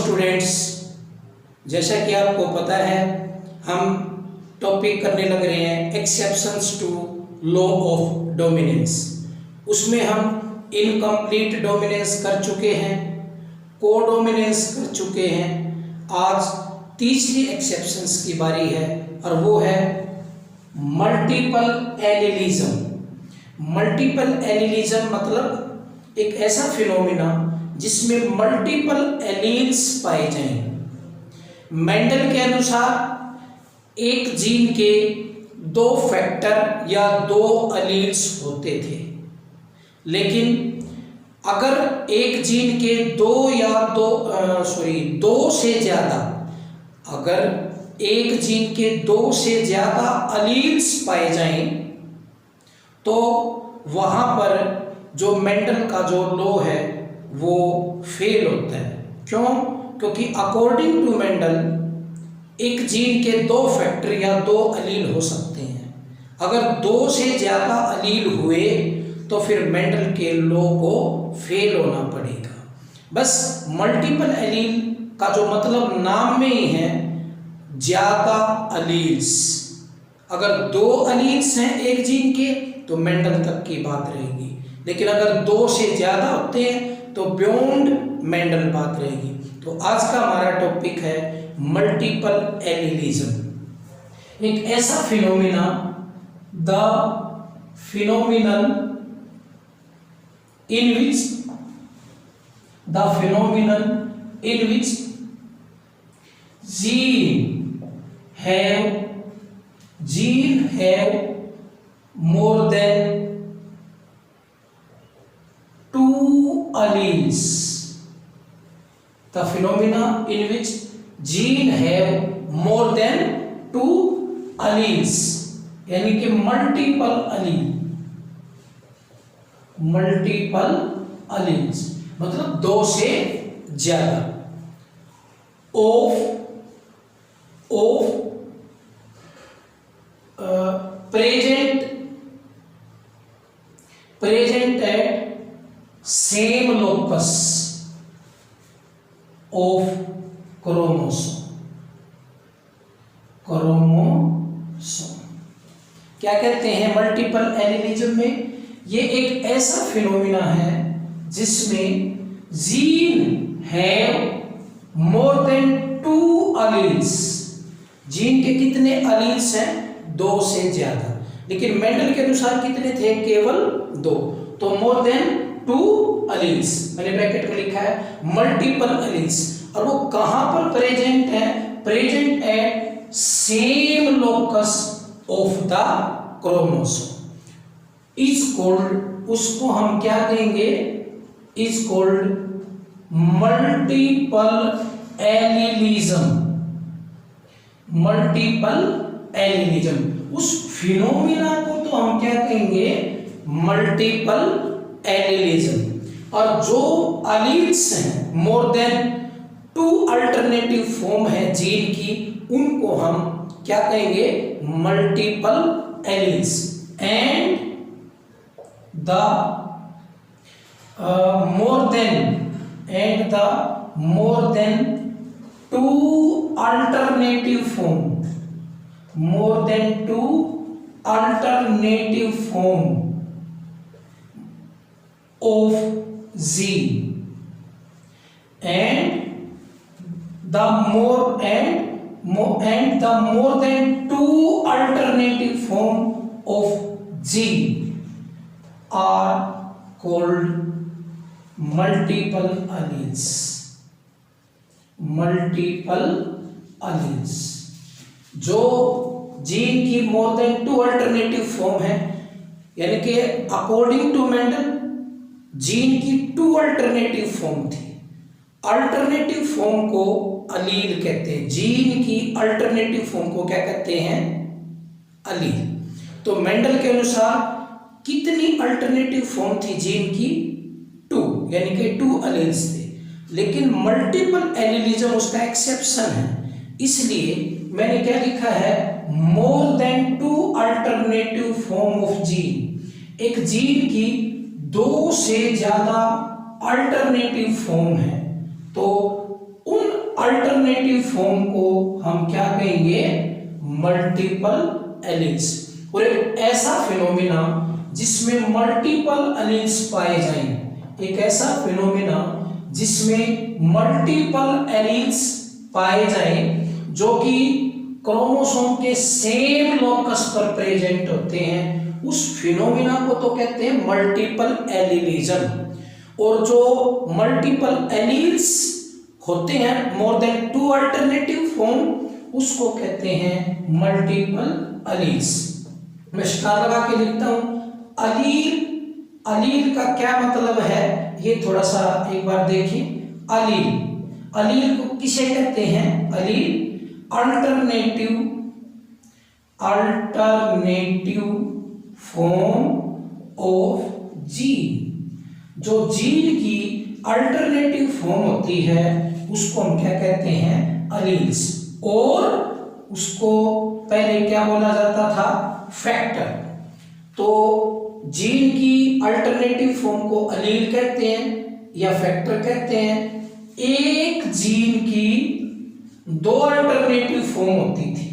Students, जैसा कि आपको पता है हम टॉपिक करने लग रहे हैं exceptions to law of dominance. उसमें हम इनकम्प्लीट डोमिनेंस कर चुके हैं, कोडोमिनेंस कर चुके हैं। आज तीसरी एक्सेप्शंस की बारी है और वो है मल्टीपल एलिलिज्म। मल्टीपल एलिलिज्म मतलब एक ऐसा फिनोमिना जिसमें मल्टीपल एलील्स पाए जाएं। मेंडल के अनुसार एक जीन के दो फैक्टर या दो एलील्स होते थे, लेकिन अगर एक जीन के दो से ज्यादा, अगर एक जीन के दो से ज्यादा एलील्स पाए जाएं तो वहां पर जो मेंडल का जो लॉ है वो फेल होता है। क्यों? क्योंकि अकॉर्डिंग टू मेंडल एक जीन के दो फैक्टर या दो एलील हो सकते हैं। अगर दो से ज्यादा एलील हुए तो फिर मेंडल के लॉ को फेल होना पड़ेगा। बस मल्टीपल एलील का जो मतलब नाम में ही है, ज्यादा एलील्स। अगर दो एलील्स हैं एक जीन के तो मेंडल तक की बात रहेगी, लेकिन अगर दो से ज्यादा होते हैं तो बियॉन्ड मेंडल बात रहेगी। तो आज का हमारा टॉपिक है मल्टीपल एलिलिज्म। एक ऐसा phenomena, the phenomenon in which gene have more than two alleles. The phenomena in which gene have more than two alleles, यानी कि मल्टीपल एलील्स मतलब दो से ज्यादा of present at same locus of chromosome। क्या कहते हैं मल्टीपल एलिलिज्म में? ये एक ऐसा फिनोमिना है जिसमें gene have more than two alleles. Gene के कितने एलील्स हैं? दो से ज्यादा। लेकिन मेंडल के अनुसार कितने थे? केवल दो। तो मोर देन टू एलील्स, मैंने ब्रैकेट में लिखा है मल्टीपल एलील्स। और वो कहां पर प्रेजेंट है? Present at same locus of the chromosome is called, उसको हम क्या कहेंगे? Is called multiple allelism. Multiple allelism, उस फिनोमिना को तो हम क्या कहेंगे? Multiple allelism. और जो एलील्स हैं, more than two alternative form है जीन की, उनको हम क्या कहेंगे? Multiple alleles. And the more than two alternative form of gene and the more than two alternative form of gene are called multiple alleles। जो gene की more than two alternative form है, यानी कि अकॉर्डिंग टू मेंडल जीन की two alternative form थी। Alternative form को allele कहते हैं। जीन की अल्टरनेटिव फॉर्म को क्या कहते हैं? अलील। तो मेंडल के अनुसार कितनी अल्टरनेटिव फॉर्म थी जीन की? टू, यानी कि टू अलील्स थे। लेकिन मल्टीपल एलिलिज्म उसका एक्सेप्शन है, इसलिए मैंने क्या लिखा है? More than two alternative form of gene. एक जीन की दो से ज्यादा अल्टरनेटिव फॉर्म है, तो उन अल्टरनेटिव फॉर्म को हम क्या कहेंगे, मल्टीपल एलील्स। और एक ऐसा फिनोमिना जिसमें मल्टीपल एलील्स पाए जाएं, एक ऐसा फिनोमिना जिसमें मल्टीपल एलील्स पाए जाएं जो कि क्रोमोसोम के सेम लोकस पर प्रेजेंट होते हैं, उस फिनोमिना को तो कहते हैं मल्टीपल एलीलिज्म। और जो मल्टीपल एलील्स होते हैं, मोर देन 2 अल्टरनेटिव फॉर्म, उसको कहते हैं मल्टीपल एलील्स। मैं स्टार लगा के लिखता हूं। अलील, अलील का क्या मतलब है ये थोड़ा सा एक बार देखिए। अलील, अलील को किसे कहते हैं, allele alternative, alternative form of gene. जो जीन की अल्टरनेटिव फॉर्म होती है उसको हम क्या कहते हैं, अलील्स। और उसको पहले क्या बोला जाता था, फैक्टर। तो जीन की अल्टरनेटिव फॉर्म को अलील कहते हैं या फैक्टर कहते हैं। एक जीन की 2 अल्टरनेटिव फॉर्म होती थी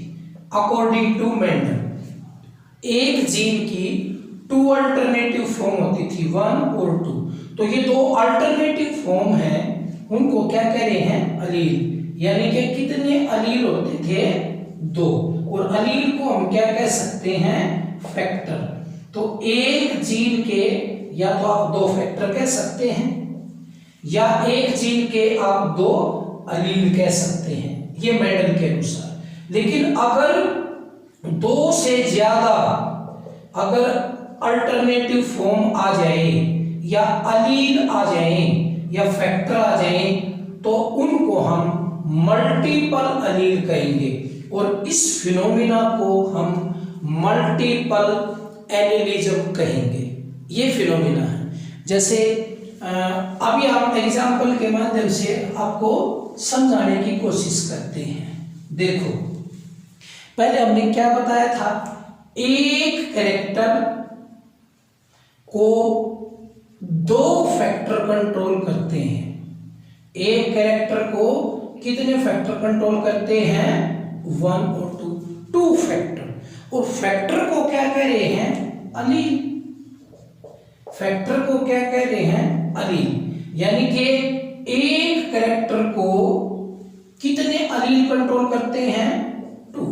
अकॉर्डिंग टू मेंडल। एक जीन की 2 अल्टरनेटिव फॉर्म होती थी, 1 और 2। तो ये 2 अल्टरनेटिव फॉर्म हैं, उनको क्या कह रहे हैं, अलील। यानी कि कितने अलील होते थे, 2। और अलील को हम क्या कह सकते हैं, फैक्टर। तो एक जीन के या तो आप 2 फैक्टर कह सकते हैं या एक जीन के आप 2 अलील कह सकते हैं, ये मेंडल के अनुसार। लेकिन अगर 2 से ज्यादा अगर अल्टरनेटिव फॉर्म आ जाए या अलील आ जाए या फैक्टर आ जाए तो उनको हम मल्टीपल अलील कहेंगे। और इस फिनोमिना को हम मल्टीपल एलीलिज्म कहेंगे। ये फिनोमिना है। जैसे अभी हम एग्जाम्पल के माध्यम से आपको समझाने की कोशिश करते हैं। देखो, पहले हमने क्या बताया था, एक कैरेक्टर को 2 फैक्टर कंट्रोल करते हैं। एक कैरेक्टर को कितने फैक्टर कंट्रोल करते हैं, 1 और 2 फैक्टर। और फैक्टर को क्या कह रहे हैं, अलील। फैक्टर को क्या कह रहे हैं, अलील। यानी कि एक कैरेक्टर को कितने अलील कंट्रोल करते हैं, 2।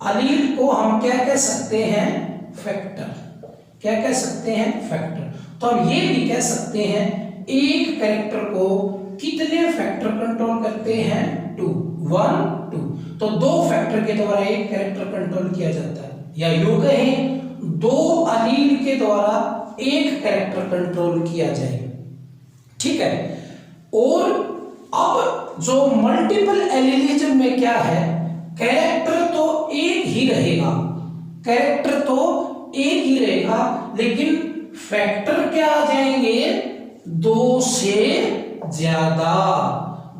अलील को हम क्या कह सकते हैं, फैक्टर। क्या कह सकते हैं, फैक्टर। तो हम ये भी कह सकते हैं एक कैरेक्टर को कितने फैक्टर कंट्रोल करते हैं, 2, 1, 2। तो 2 फैक्टर के द्वारा एक कैरेक्टर कंट्रोल किया जाता है, या यूं कहें 2 अलील के द्वारा एक कैरेक्टर कंट्रोल किया जाएगा। ठीक है। और अब जो मल्टीपल एलीलिज्म में क्या है, कैरेक्टर तो एक ही रहेगा, कैरेक्टर तो एक ही रहेगा, लेकिन फैक्टर क्या आ जाएंगे, 2 से ज्यादा।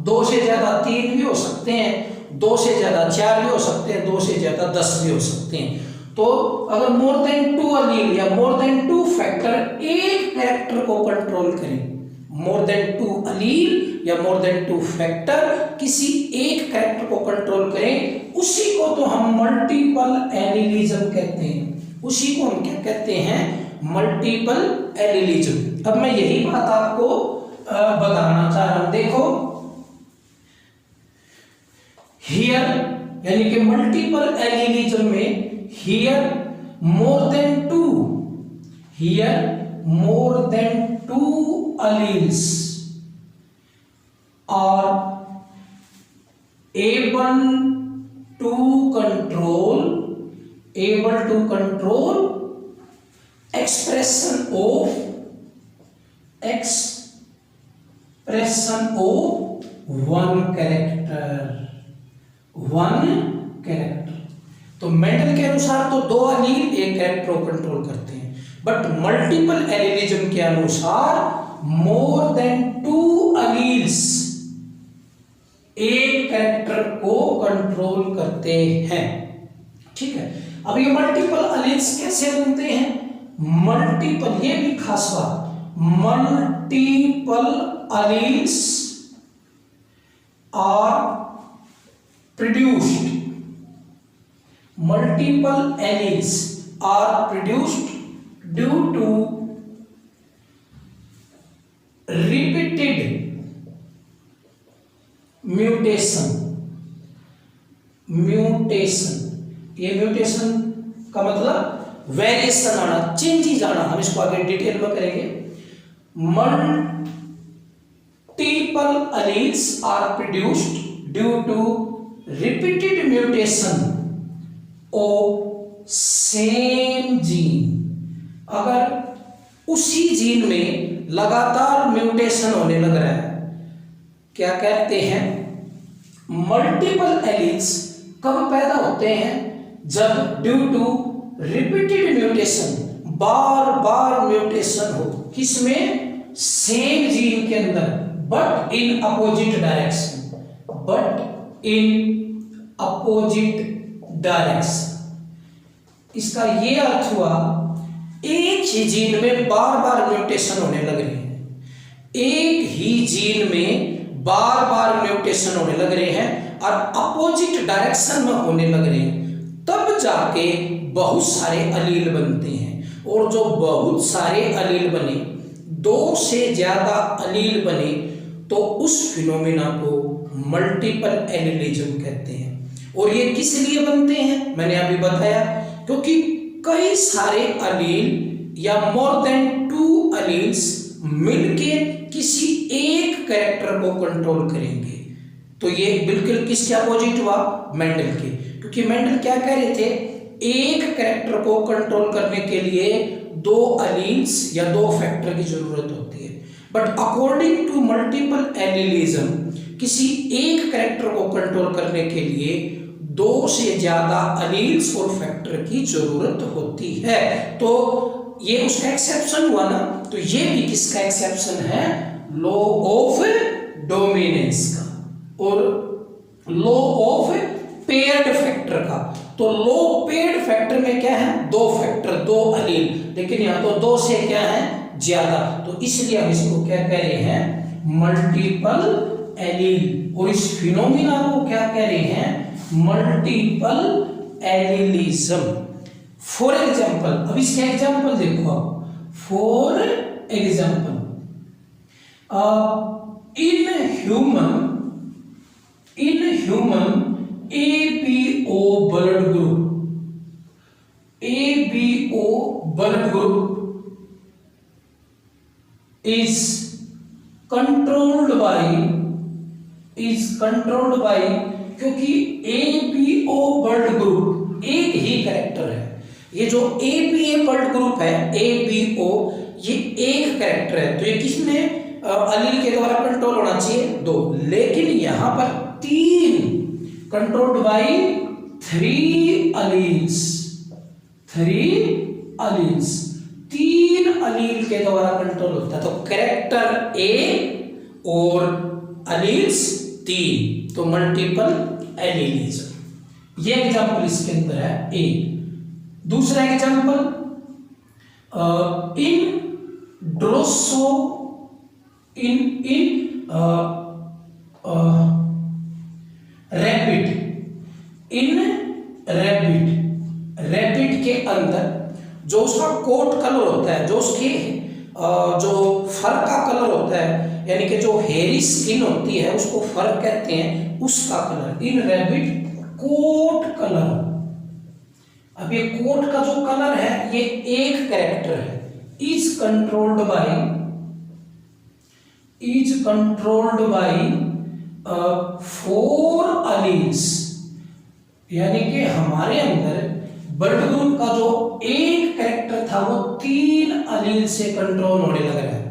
2 से ज्यादा 3 भी हो सकते हैं, 2 से ज्यादा 4 भी हो सकते हैं, 2 से ज्यादा 10 भी हो सकते हैं। तो अगर मोर देन 2 अलील या मोर देन 2 फैक्टर एक कैरेक्टर को कंट्रोल करें, मोर देन 2 अलील या मोर देन 2 फैक्टर किसी एक कैरेक्टर को कंट्रोल करें, उसी को तो हम मल्टीपल एलीलिज्म कहते हैं। उसी को हम क्या कहते हैं, मल्टीपल एलीलिज्म। अब मैं यही बात आपको बताना चाह रहा हूं। देखो, हियर यानी कि मल्टीपल एलीलिज्म में here more than 2, here more than 2 alleles are able to control expression of one character। तो मेंडल के अनुसार तो 2 अलील एक कैरेक्टर को कंट्रोल करते हैं, बट मल्टीपल एलीलिज्म के अनुसार मोर देन 2 अलील्स एक कैरेक्टर को कंट्रोल करते हैं। ठीक है। अब ये मल्टीपल अलील्स कैसे बनते हैं, मल्टीपल, ये भी खास बात, multiple alleles are produced, multiple alleles are produced due to repeated mutation. ये म्यूटेशन का मतलब वेरिएशन आना, चेंजेस आना, हम इसको आगे डिटेल में करेंगे। Multiple alleles are produced due to repeated mutation of same gene. अगर उसी जीन में लगातार म्यूटेशन होने लग रहा है, क्या कहते हैं, मल्टीपल एलील्स कब पैदा होते हैं, जब ड्यू टू रिपीटेड म्यूटेशन, बार बार म्यूटेशन हो, किसमें, सेम जीन के अंदर, बट इन अपोजिट डायरेक्शन, इसका ये अर्थ हुआ एक ही जीन में बार बार म्यूटेशन होने लग रहे हैं, एक ही जीन में बार बार म्यूटेशन होने लग रहे हैं और अपोजिट डायरेक्शन में होने लग रहे हैं, तब जाके बहुत सारे अलील बनते हैं। और जो बहुत सारे अलील बने, 2 से ज्यादा अलील बने, तो उस फिनोमेना को मल्टीपल एलीलिज्म कहते हैं। और ये किस लिए बनते हैं, मैंने अभी बताया, क्योंकि कई सारे अलील या मोर देन 2 अलील्स मिलके किसी एक कैरेक्टर को कंट्रोल करेंगे। तो ये बिल्कुल किसके अपोजिट हुआ, मेंडल के, क्योंकि मेंडल क्या कह रहे थे, एक कैरेक्टर को कंट्रोल करने के लिए 2 अलील्स या 2 फैक्टर की जरूरत होती है, but according to multiple allelism किसी एक कैरेक्टर को कंट्रोल करने के लिए 2 से ज्यादा अलील्स और फैक्टर की जरूरत होती है। तो ये उसका एक्सेप्शन हुआ ना, तो ये भी किसका एक्सेप्शन है, लॉ ऑफ डोमिनेंस का और लॉ ऑफ पेयर्ड फैक्टर का। तो लॉ पेयर्ड फैक्टर में क्या है, 2 फैक्टर, 2 अलील, लेकिन यहाँ तो 2 से क्या है, ज्यादा, तो इसलिए हम इसको क्या कह रहे हैं, मल्टीपल एलील। और इस फिनोमिना को क्या कह रहे हैं, मल्टीपल एलीलिज्म। फॉर एग्जाम्पल, अब इसका एग्जाम्पल देखो आप, for example in human ABO blood group is controlled by, क्योंकि ABO ब्लड ग्रुप एक ही कैरेक्टर है। ये जो ABA ब्लड ग्रुप है, ABO, ये एक कैरेक्टर है, तो ये किसमें अलील के द्वारा कंट्रोल होना चाहिए, 2, लेकिन यहां पर 3, कंट्रोल्ड बाय 3 अलील्स, 3 अलील के द्वारा कंट्रोल होता है। तो कैरेक्टर A और अलील्स 3, तो मल्टीपल एलीलिज्म। ये एग्जांपल इसके अंदर है A। दूसरा एग्जांपल इन रैबिट के अंदर जो उसका कोट कलर होता है, जो उसके जो फर का कलर होता है, यानी कि जो हेरी स्किन होती है उसको फर कहते हैं, उसका कलर, इन रैबिट कोट कलर। अब ये कोट का जो कलर है, ये एक कैरेक्टर है, इज कंट्रोल्ड बाय 4 अलील्स, यानी कि हमारे अंदर ब्लड ग्रुप का जो एक कैरेक्टर था वो 3 अलील से कंट्रोल होने लग रहा है।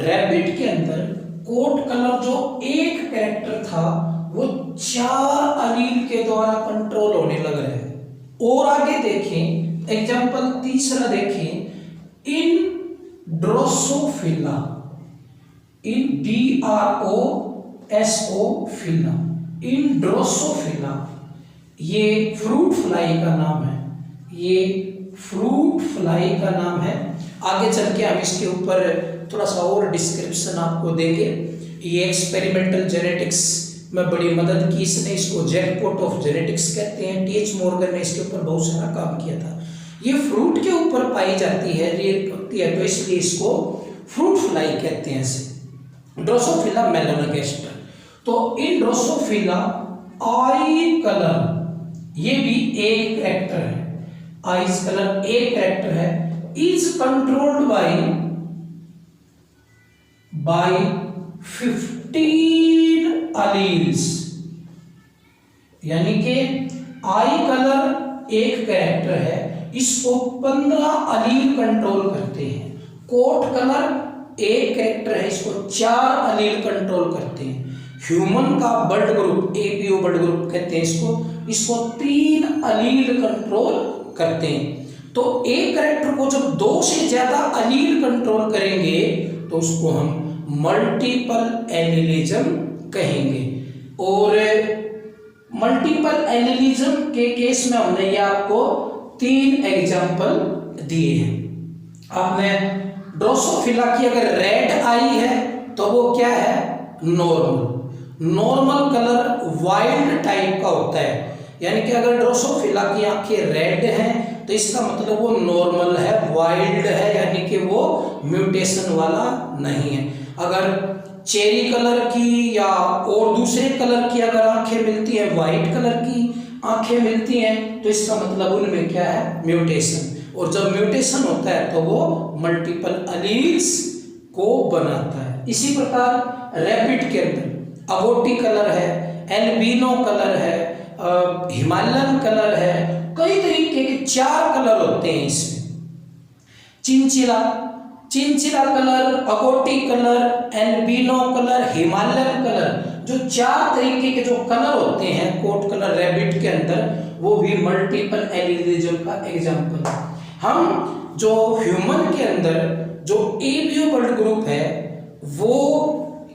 रैबिट के अंदर कोट कलर जो एक कैरेक्टर था वो 4 अलील के द्वारा कंट्रोल होने लग रहा है। और आगे देखें, एग्जांपल तीसरा देखें, इन ड्रोसोफिला, इन DROSOफिला, इन ड्रोसोफिला, ये फ्रूट फ्लाई का नाम है, आगे चल के हम इसके ऊपर थोड़ा सा और डिस्क्रिप्शन आपको देंगे। ये एक्सपेरिमेंटल जेनेटिक्स में बड़ी मदद की इसने, इसको जैकपॉट ऑफ जेनेटिक्स कहते हैं। टी.एच. मॉर्गन ने इसके ऊपर बहुत सारा काम किया था। ये फ्रूट के ऊपर पाई जाती है, रेयर होती है, तो इसलिए इसको फ्रूट फ्लाई कहते हैं इसे। Drosophila melanogaster. तो इन ड्रोसोफिला आई कलर, ये भी एक कैरेक्टर है, आइज कलर एक कैरेक्टर है, इज कंट्रोल्ड बाय 15 अलील्स, यानी कि आई कलर एक कैरेक्टर है, इसको 15 अलील कंट्रोल करते हैं। कोट कलर एक कैरेक्टर है, इसको 4 अलील कंट्रोल करते हैं। ह्यूमन का blood group, APO blood group कहते हैं इसको 3 अलील कंट्रोल करते हैं। तो एक कैरेक्टर को जब 2 से ज्यादा अलील कंट्रोल करेंगे तो उसको हम मल्टीपल एलिलिज्म कहेंगे। और मल्टीपल एलिलिज्म के केस में हमने ये आपको 3 एग्जाम्पल दिए हैं। आपने ड्रोसोफिला की अगर रेड आई है तो वो क्या है, नॉर्मल कलर वाइल्ड टाइप का होता है, यानी कि अगर ड्रोसोफिला की आंखें रेड हैं तो इसका मतलब वो नॉर्मल है, वाइल्ड है, यानी कि वो म्यूटेशन वाला नहीं है। अगर चेरी कलर की या और दूसरे कलर की अगर आंखें मिलती हैं, वाइट कलर की आंखें मिलती हैं, तो इसका मतलब उनमें क्या है, म्यूटेशन। और जब म्यूटेशन होता है तो वो मल्टीपल अलील्स को बनाता है। इसी प्रकार रैबिट के अंदर अबोटी कलर है, एल्बिनो कलर है, हिमालयन कलर है, कई तरीके के 4 कलर होते हैं इसमें। Chinchilla colour, agouti colour, albino colour, Himalayan colour, जो 4 तरीके के जो कलर होते हैं कोट कलर रैबिट के अंदर, वो भी मल्टीपल एलिलिज्म का एग्जाम्पल है। हम जो ह्यूमन के अंदर जो एपीओ ब्लड ग्रुप है, वो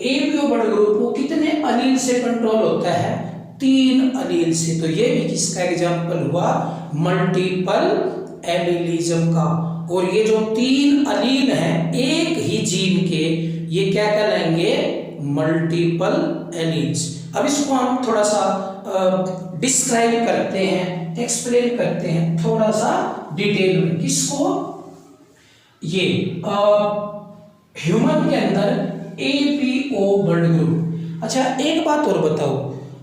एपीओ ब्लड ग्रुप वो कितने अलील से कंट्रोल होता है, 3 अलील से। तो ये भी किसका एग्जाम्पल हुआ, मल्टीपल एलिलिज्म का। और ये जो 3 अलील हैं एक ही जीन के, ये क्या कहलाएंगे, मल्टीपल एलील्स। अब इसको हम थोड़ा सा डिस्क्राइब करते हैं, एक्सप्लेन करते हैं थोड़ा सा डिटेल में। किसको, ये ह्यूमन के अंदर एपीओ ब्लड ग्रुप। अच्छा एक बात और बताओ,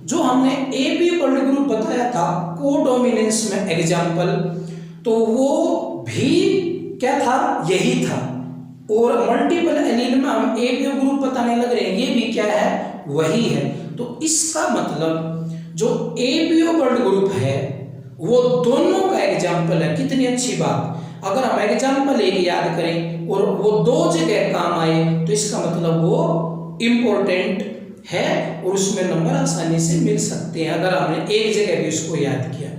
जो हमने एपीओ ब्लड ग्रुप बताया था कोडोमिनेंस में एग्जाम्पल, तो वो भी क्या था, यही था। और मल्टीपल एलील में हम एपीओ ग्रुप बताने लग रहे हैं, ये भी क्या है, वही है। तो इसका मतलब जो एपीओ ब्लड ग्रुप है वो दोनों का एग्जाम्पल है। कितनी अच्छी बात। अगर हम एग्जाम्पल एक याद करें और वो 2 जगह काम आए तो इसका मतलब वो इम्पोर्टेंट है और उसमें नंबर आसानी से मिल सकते हैं अगर हमने एक जगह भी उसको याद किया।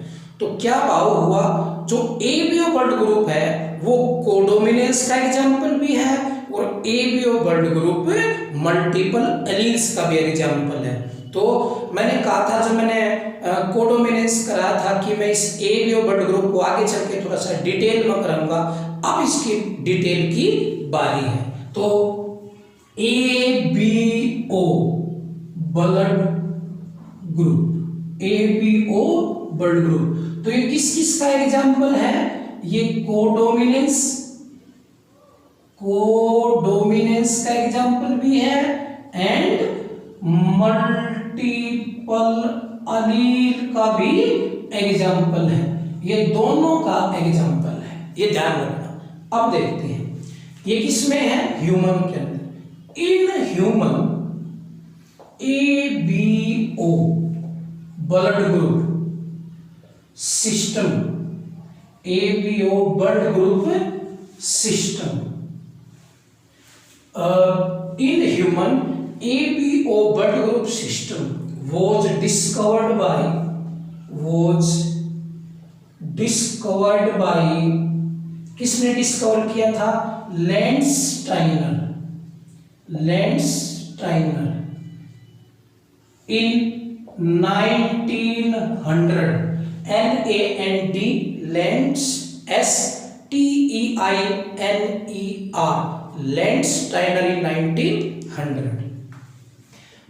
तो क्या भाव हुआ, जो एपीओ ब्लड ग्रुप है वो कोडोमिनेंस का एग्जाम्पल भी है और APO blood group multiple alleles का भी एग्जाम्पल है। तो मैंने कहा था, जब मैंने कोडोमिनेंस करा था कि मैं इस एपीओ ब्लड ग्रुप को आगे चल के थोड़ा सा डिटेल में करूंगा। अब इसकी डिटेल की बारी है। तो APO blood group, APO blood group, तो ये किस किस का एग्जाम्पल है, ये कोडोमिनेंस का एग्जाम्पल भी है एंड मल्टीपल अलील का भी एग्जाम्पल है। ये दोनों का एग्जाम्पल है, ये ध्यान रखना। अब देखते हैं ये किसमें है, ह्यूमन के अंदर। In human ABO blood group system, ABO blood group system, in human ABO blood group system was discovered by किसने डिस्कवर किया था, Landsteiner in 1900, LAND Land STEINER Landsteiner in 1900।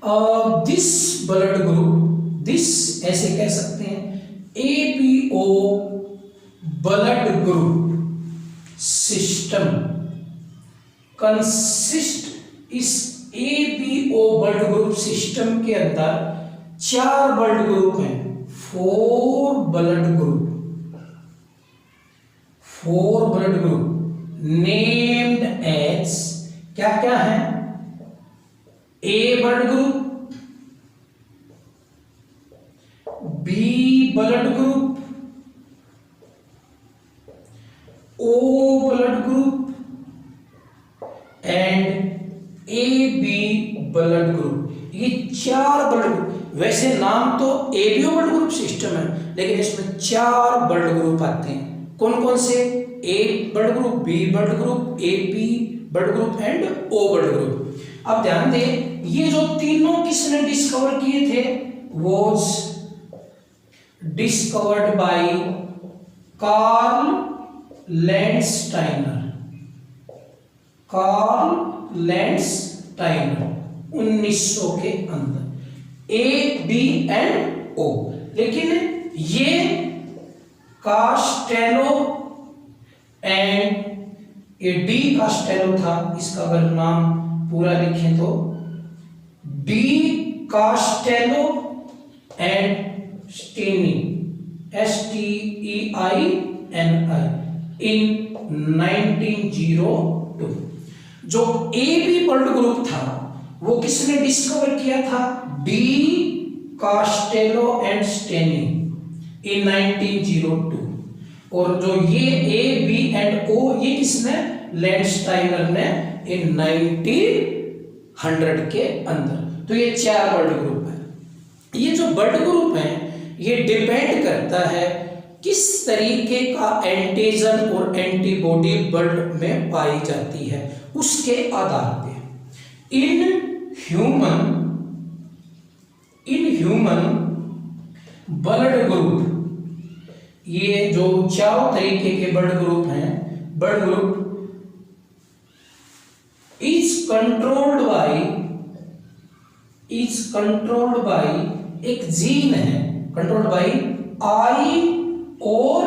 This blood group, this ऐसे कह सकते हैं, ABO blood group system consist, इस ABO blood group system के अंदर 4 ब्लड ग्रुप हैं, 4 blood group, 4 blood group named as, क्या क्या है, A blood group, B blood group, O blood group and AB blood group. ये 4 ब्लड ग्रुप, वैसे नाम तो ABO ब्लड ग्रुप सिस्टम है, लेकिन इसमें 4 ब्लड ग्रुप आते हैं। कौन कौन से? A blood group, B blood group, AB blood group and O blood group. अब ध्यान दें, ये जो तीनों किसने डिस्कवर किए थे, was discovered by Karl Landsteiner, Karl Landsteiner 1900 के अंदर, A, B एंड O। लेकिन ये कास्टेलो एंड ये डी कास्टेलो था, इसका अगर नाम पूरा लिखें तो de Castello and Steini, STEINI in 1902। जो AB ब्लड ग्रुप था वो किसने डिस्कवर किया था? डी कास्टेलो एंड स्टेनी इन 1902। और जो ये A, B एंड O, ये किसने? लैंडस्टाइनर ने इन 1900 के अंदर। तो ये 4 ब्लड ग्रुप है। ये जो ब्लड ग्रुप है ये डिपेंड करता है किस तरीके का एंटीजन और एंटीबॉडी ब्लड में पाई जाती है, उसके आधार पे। इन ह्यूमन ब्लड ग्रुप, ये जो 4 तरीके के ब्लड ग्रुप हैं, blood group is controlled by एक जीन है, कंट्रोल्ड बाय I और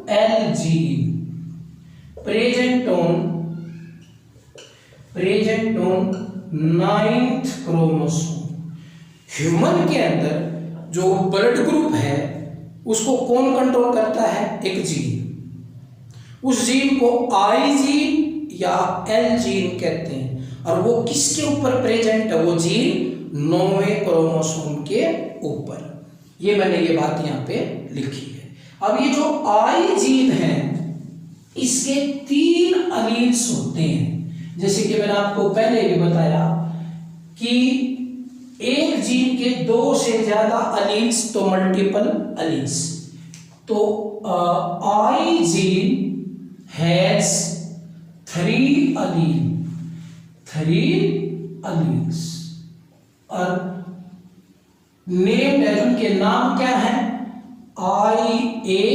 L gene, present on 9th chromosome. Human के अंदर जो ब्लड ग्रुप है उसको कौन कंट्रोल करता है? एक जीन। उस जीन को I जीन या L जीन कहते हैं, और वो किसके ऊपर प्रेजेंट है? वो जीन 9वें क्रोमोसोम के ऊपर। ये मैंने ये बात यहाँ पे लिखी है। अब ये जो I जीन है इसके 3 अलील्स होते हैं, जैसे कि मैंने आपको पहले भी बताया कि एक जीन के 2 से ज्यादा अलील्स तो मल्टीपल अलील्स। तो I जीन हैज 3 अलील्स और नेम्ड है, उनके नाम क्या है? IA,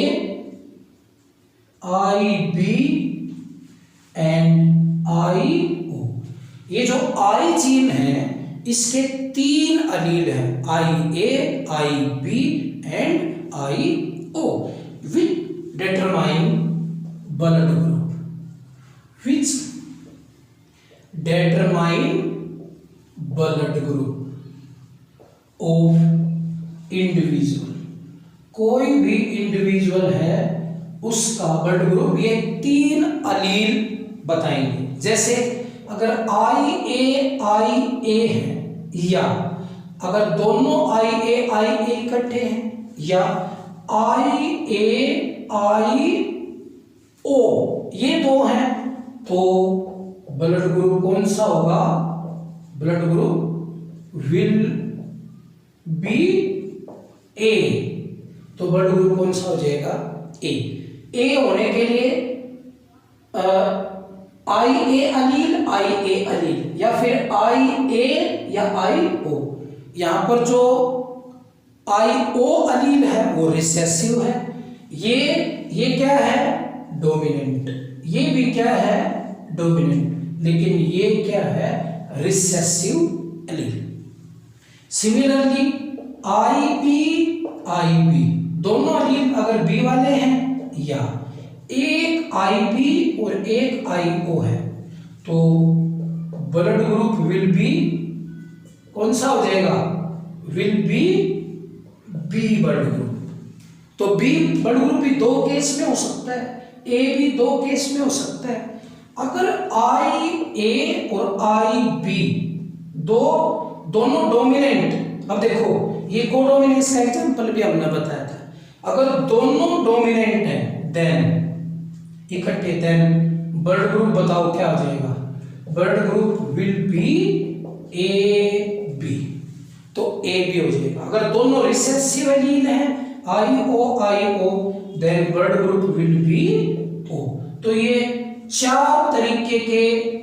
IB and IO। ये जो I जीन है इसके 3 अलील हैं, IA, IB and IO, which determine blood group, which determine blood group of individual. कोई भी इंडिविजुअल है उसका ब्लड ग्रुप ये 3 अलील बताएंगे। जैसे अगर IA है, या अगर दोनों IA इकट्ठे हैं, या IAIO ये 2 हैं, तो ब्लड ग्रुप कौन सा होगा? Blood group will B A। तो ब्लड ग्रुप कौन सा हो जाएगा? A होने के लिए IA अलील या फिर IA या IO। यहां पर जो IO अलील है वो रिसेसिव है, ये क्या है? डोमिनेंट। ये भी क्या है? डोमिनेंट। लेकिन ये क्या है? Recessive allele. Similarly I B दोनों अलील अगर बी वाले हैं या एक आई बी और एक आई ओ है तो ब्लड ग्रुप विल बी कौन सा हो जाएगा, will be B blood group. तो बी ब्लड ग्रुप भी दो केस में हो सकता है, ए भी दो केस में हो सकता है। अगर आई ए और आई बी दोनों डोमिनेंट, अब देखो ये कोडोमिनेंस का एग्जांपल भी हमने बताया था, अगर दोनों डोमिनेंट हैं देन इकट्ठे, देन ब्लड ग्रुप बताओ क्या हो जाएगा, blood group will be A B, तो ए बी हो जाएगा। अगर दोनों रिसेसिव एलील हैं I O then blood group will be O. तो ये चार तरीके के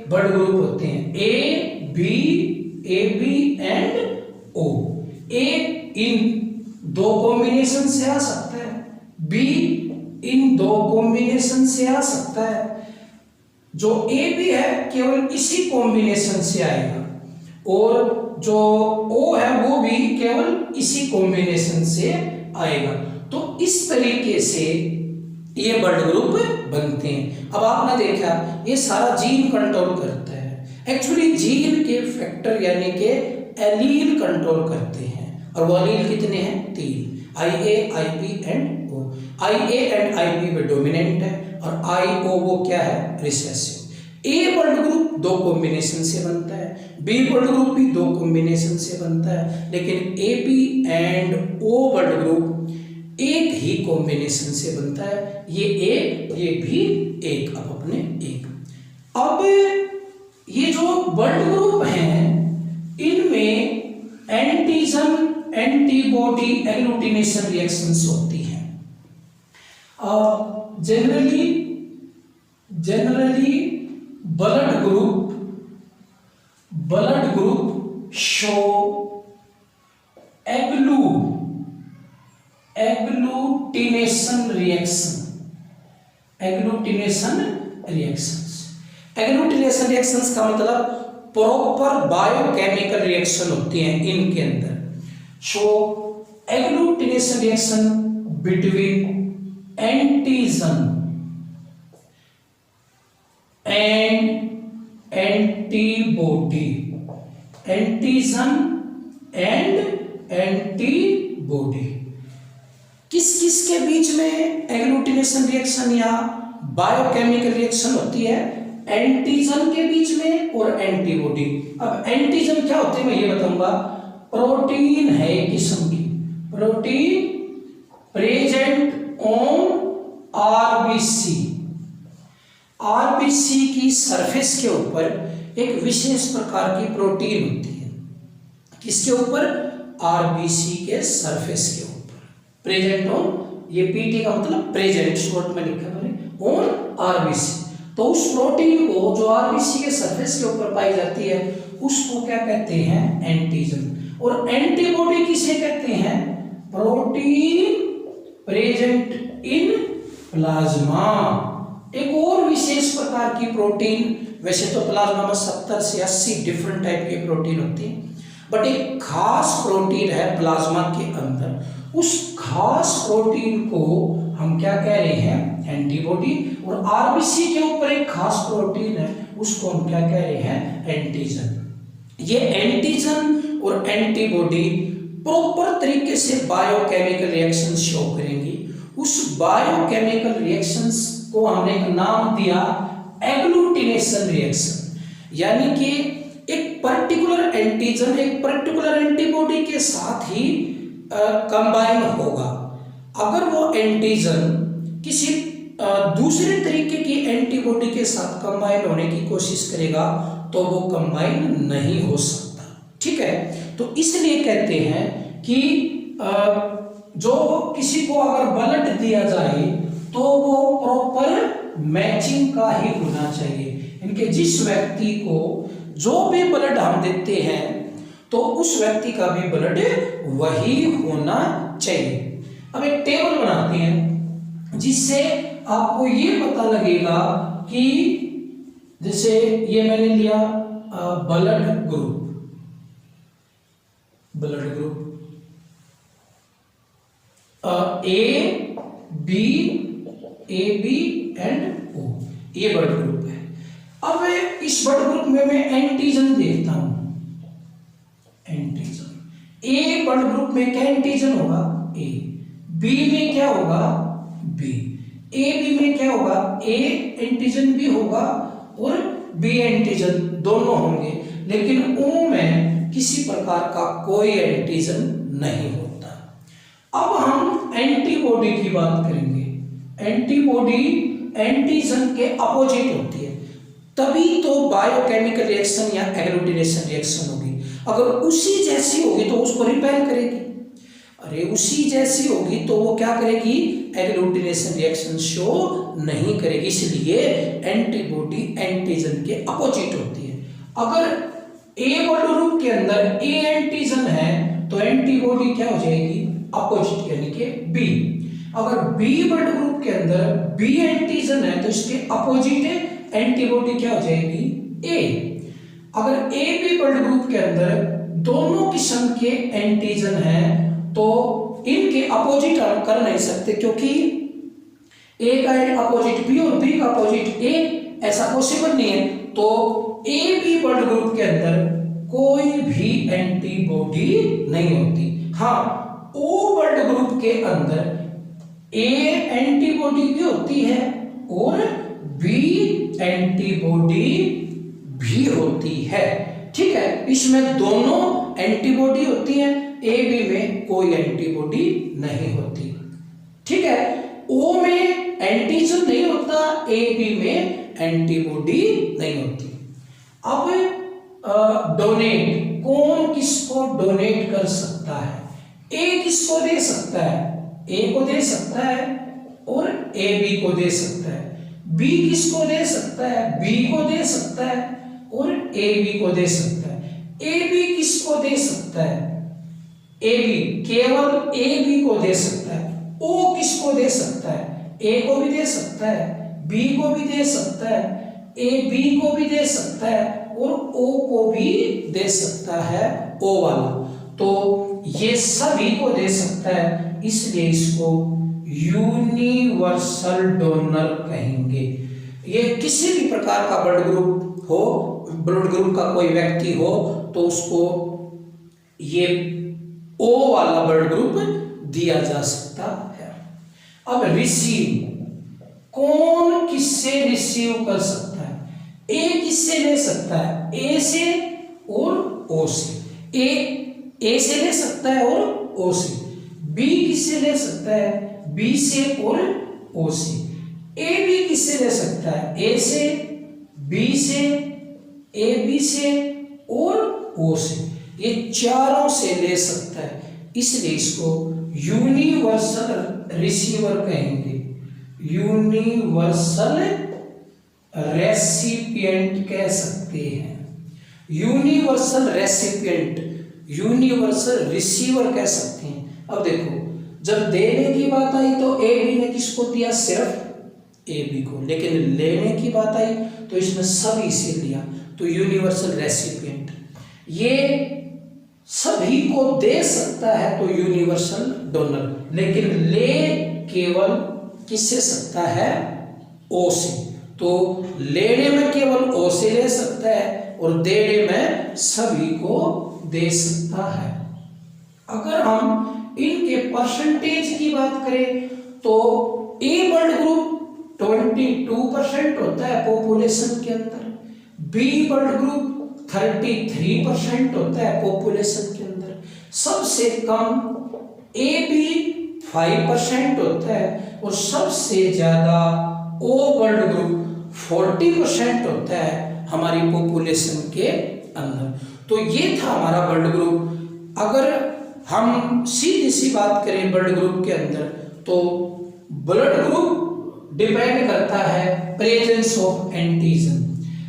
ब्लड ग्रुप होते हैं, ए बी एंड ओ। ए इन दो कॉम्बिनेशन से आ सकता है, बी इन दो कॉम्बिनेशन से आ सकता है, जो ए बी है केवल इसी कॉम्बिनेशन से आएगा, और जो ओ है वो भी केवल इसी कॉम्बिनेशन से आएगा। तो इस तरीके से ये ब्लड ग्रुप बनते हैं। अब आपने देखा ये सारा जीन कंट्रोल करता है, एक्चुअली जीन के फैक्टर यानी कि एलील कंट्रोल करते हैं, और वो एलील कितने हैं, 3, I A I B and O. I A and I B में डोमिनेंट है और आई ओ वो क्या है, रिसेसिव। ए ब्लड ग्रुप दो कॉम्बिनेशन से बनता है, बी ब्लड ग्रुप भी दो कॉम्बिनेशन से बनता है, लेकिन A B and O blood group एक ही कॉम्बिनेशन से बनता है, ये एक ये भी एक, अब अपने एक। अब ये जो ब्लड ग्रुप हैं इनमें एंटीजन एंटीबॉडी एग्लूटिनेशन रिएक्शंस होती हैं। Generally blood group show agglutination reactions का मतलब प्रॉपर बायोकेमिकल रिएक्शन होती हैं इनके अंदर। So agglutination reaction between antigen and antibody, antigen and antibody, किस किस के बीच में एग्लूटिनेशन रिएक्शन या बायोकेमिकल रिएक्शन होती है, एंटीजन के बीच में और एंटीबॉडी। अब एंटीजन क्या होते हैं मैं ये बताऊंगा, प्रोटीन है एक किस्म की, प्रोटीन प्रेजेंट ऑन आरबीसी की सरफेस के ऊपर एक विशेष प्रकार की प्रोटीन होती है, किसके ऊपर, आरबीसी के सरफेस के ऊपर, प्रेजेंट ऑन, ये पीटी का मतलब प्रेजेंट शॉर्ट में लिखा मैंने, ऑन आरबीसी। तो उस प्रोटीन को जो आरबीसी के सरफेस के ऊपर पाई जाती है उसको क्या कहते हैं, एंटीजन। और एंटीबॉडी किसे कहते हैं, प्रोटीन प्रेजेंट इन प्लाज्मा, एक और विशेष प्रकार की प्रोटीन। वैसे तो प्लाज्मा में 70 से 80 डिफरेंट टाइप की प्रोटीन होती है, बट एक खास प्रोटीन है प्लाज्मा के अंदर, उस खास प्रोटीन को हम क्या कह रहे हैं, एंटीबॉडी। और आरबीसी के ऊपर एक खास प्रोटीन है उसको हम क्या कह रहे हैं, एंटीजन। ये एंटीजन और एंटीबॉडी प्रॉपर तरीके से बायोकेमिकल रिएक्शन शो करेंगी। उस बायोकेमिकल रिएक्शंस को हमने एक नाम दिया एग्लूटिनेशन रिएक्शन, यानी कि एक पर्टिकुलर एंटीजन एक पर्टिकुलर एंटीबॉडी के साथ ही कंबाइन होगा। अगर वो एंटीजन किसी दूसरे तरीके की एंटीबॉडी के साथ कंबाइन होने की कोशिश करेगा तो वो कंबाइन नहीं हो सकता, ठीक है। तो इसलिए कहते हैं कि जो किसी को अगर ब्लड दिया जाए तो वो प्रॉपर मैचिंग का ही होना चाहिए। इनके जिस व्यक्ति को जो भी ब्लड हम देते हैं तो उस व्यक्ति का भी ब्लड वही होना चाहिए। अब एक टेबल बनाते हैं जिससे आपको ये पता लगेगा कि जैसे ये मैंने लिया blood group, blood group A B and O, ये ब्लड ग्रुप है। अब इस ब्लड ग्रुप में मैं एंटीजन देखता हूं, एंटीजन ए ब्लड ग्रुप में क्या एंटीजन होगा, ए, बी में क्या होगा, बी, ए बी में क्या होगा, ए एंटीजन भी होगा और बी एंटीजन दोनों होंगे, लेकिन ओ में किसी प्रकार का कोई एंटीजन नहीं होता। अब हम एंटीबॉडी की बात करेंगे। एंटीबॉडी एंटीजन के अपोजिट होती है, तभी तो बायोकेमिकल रिएक्शन या एग्लूटिनेशन रिएक्शन होगी। अगर उसी जैसी होगी तो उसको रिपेल करेगी, अरे उसी जैसी होगी तो वो क्या करेगी, एग्लूटिनेशन रिएक्शन शो नहीं करेगी। इसलिए एंटीबॉडी एंटीजन के अपोजिट होती है। अगर ए ब्लड ग्रुप के अंदर ए एंटीजन है तो एंटीबॉडी क्या हो जाएगी, अपोजिट यानी कि बी। अगर बी ब्लड ग्रुप के अंदर बी एंटीजन है तो इसके अपोजिट एंटीबॉडी क्या हो जाएगी, ए। अगर ए बी ब्लड ग्रुप के अंदर दोनों किस्म के एंटीजन हैं तो इनके अपोजिट हम कर नहीं सकते, क्योंकि ए का अपोजिट बी और बी का अपोजिट ए, ऐसा पॉसिबल नहीं है। तो ए बी ब्लड ग्रुप के अंदर कोई भी एंटीबॉडी नहीं होती। हाँ, ओ ब्लड ग्रुप के अंदर ए एंटीबॉडी भी होती है और बी एंटीबॉडी भी होती है, ठीक है। इसमें दोनों एंटीबॉडी होती है, ए बी में कोई एंटीबॉडी नहीं होती, ठीक है। ओ में एंटीजन नहीं होता, ए बी में एंटीबॉडी नहीं होती। अब डोनेट, कौन किसको डोनेट कर सकता है, ए किसको दे सकता है, ए को दे सकता है और ए बी को दे सकता है। बी किसको दे सकता है, बी को दे सकता है और ए बी को दे सकता है। ए बी किसको दे सकता है, ए बी केवल ए बी को दे सकता है। ओ किसको दे सकता है, ए को भी दे सकता है, बी को भी दे सकता है, ए बी को भी दे सकता है और ओ को भी दे सकता है, ओ वाला। तो ये सभी को दे सकता है, इसलिए इसको यूनिवर्सल डोनर कहेंगे। ये किसी भी प्रकार का ब्लड ग्रुप हो, ब्लड ग्रुप का कोई व्यक्ति हो तो उसको ये ओ वाला ब्लड ग्रुप दिया जा सकता है। अब रिसीव, कौन किससे रिसीव कर सकता है, ए किससे ले सकता है, ए से और ओ से। ए से ले सकता है और ओ से। बी किससे ले सकता है, बी से और ओ से। ए बी किससे ले सकता है, ए से, बी से, ए बी से और ओ से। ये चारों से ले सकता है, इसलिए इसको यूनिवर्सल रिसीवर कहेंगे, यूनिवर्सल रेसिपिएंट कह सकते हैं। यूनिवर्सल रेसिपिएंट, यूनिवर्सल रिसीवर कह सकते हैं। अब देखो, जब देने की बात आई तो ए बी ने किसको दिया, सिर्फ ए बी को, लेकिन लेने की बात आई तो इसने सभी से लिया, तो यूनिवर्सल रेसिपिएंट। ये सभी को दे सकता है तो यूनिवर्सल डोनर, लेकिन ले केवल किससे सकता है, ओ से। तो लेने में केवल ओ से ले सकता है और देने में सभी को दे सकता है। अगर हम इनके परसेंटेज की बात करें तो ए ब्लड ग्रुप 22% होता है पॉपुलेशन के अंदर, बी ब्लड ग्रुप 33% होता है पॉपुलेशन के अंदर, सबसे कम ए बी 5% होता है और सबसे ज्यादा ओ ब्लड ग्रुप 40% होता है हमारी पॉपुलेशन के अंदर। तो ये था हमारा ब्लड ग्रुप। अगर हम सीधी सी बात करें ब्लड ग्रुप के अंदर, तो ब्लड ग्रुप डिपेंड करता है प्रेजेंस ऑफ एंटीजन।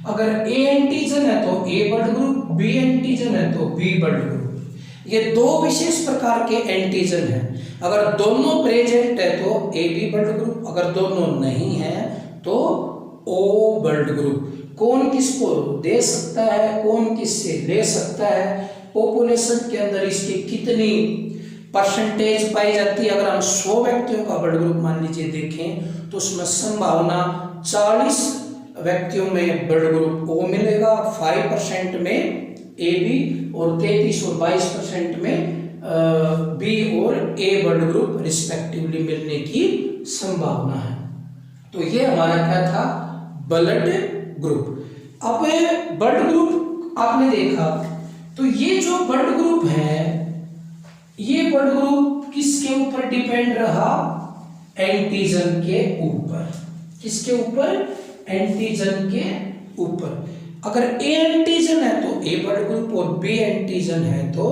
अगर ए एंटीजन है तो ए ब्लड ग्रुप, बी एंटीजन है तो बी ब्लड ग्रुप। ये दो विशेष प्रकार के एंटीजन हैं। अगर दोनों प्रेजेंट है तो ए बी ब्लड ग्रुप, अगर दोनों नहीं है तो ओ ब्लड ग्रुप। कौन किसको दे सकता है, कौन किससे ले सकता है, पॉपुलेशन के अंदर इसकी कितनी परसेंटेज पाई जाती है। अगर हम 100 व्यक्तियों का ब्लड ग्रुप मान लीजिए देखें तो उसमें संभावना 40 व्यक्तियों में ब्लड ग्रुप ओ मिलेगा, 5% में ए बी और 33 और 22% में बी और ए ब्लड ग्रुप रिस्पेक्टिवली मिलने की संभावना है। तो ये हमारा क्या था, ब्लड ग्रुप। अब ब्लड ग्रुप आपने देखा तो ये जो ब्लड ग्रुप है, ये ब्लड ग्रुप किसके ऊपर डिपेंड रहा, एंटीजन के ऊपर। किसके ऊपर, एंटीजन के ऊपर। अगर ए एंटीजन है तो ए ब्लड ग्रुप और बी एंटीजन है तो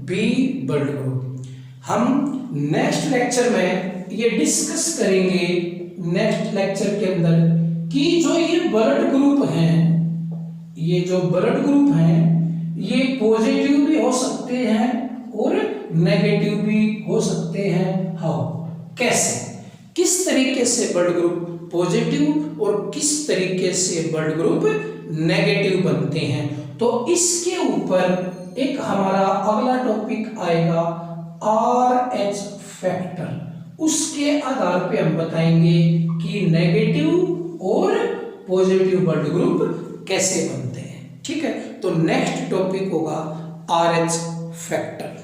बी ब्लड ग्रुप। हम नेक्स्ट लेक्चर में ये डिस्कस करेंगे, नेक्स्ट लेक्चर के अंदर, कि जो ये ब्लड ग्रुप हैं, ये जो ब्लड ग्रुप हैं ये पॉजिटिव भी हो सकते हैं और नेगेटिव भी हो सकते हैं। हाउ, कैसे, किस तरीके से ब्लड ग्रुप पॉजिटिव और किस तरीके से ब्लड ग्रुप नेगेटिव बनते हैं। तो इसके ऊपर एक हमारा अगला टॉपिक आएगा, RH फैक्टर। उसके आधार पे हम बताएंगे कि नेगेटिव और पॉजिटिव ब्लड ग्रुप कैसे बनते हैं। ठीक है, तो नेक्स्ट टॉपिक होगा RH फैक्टर।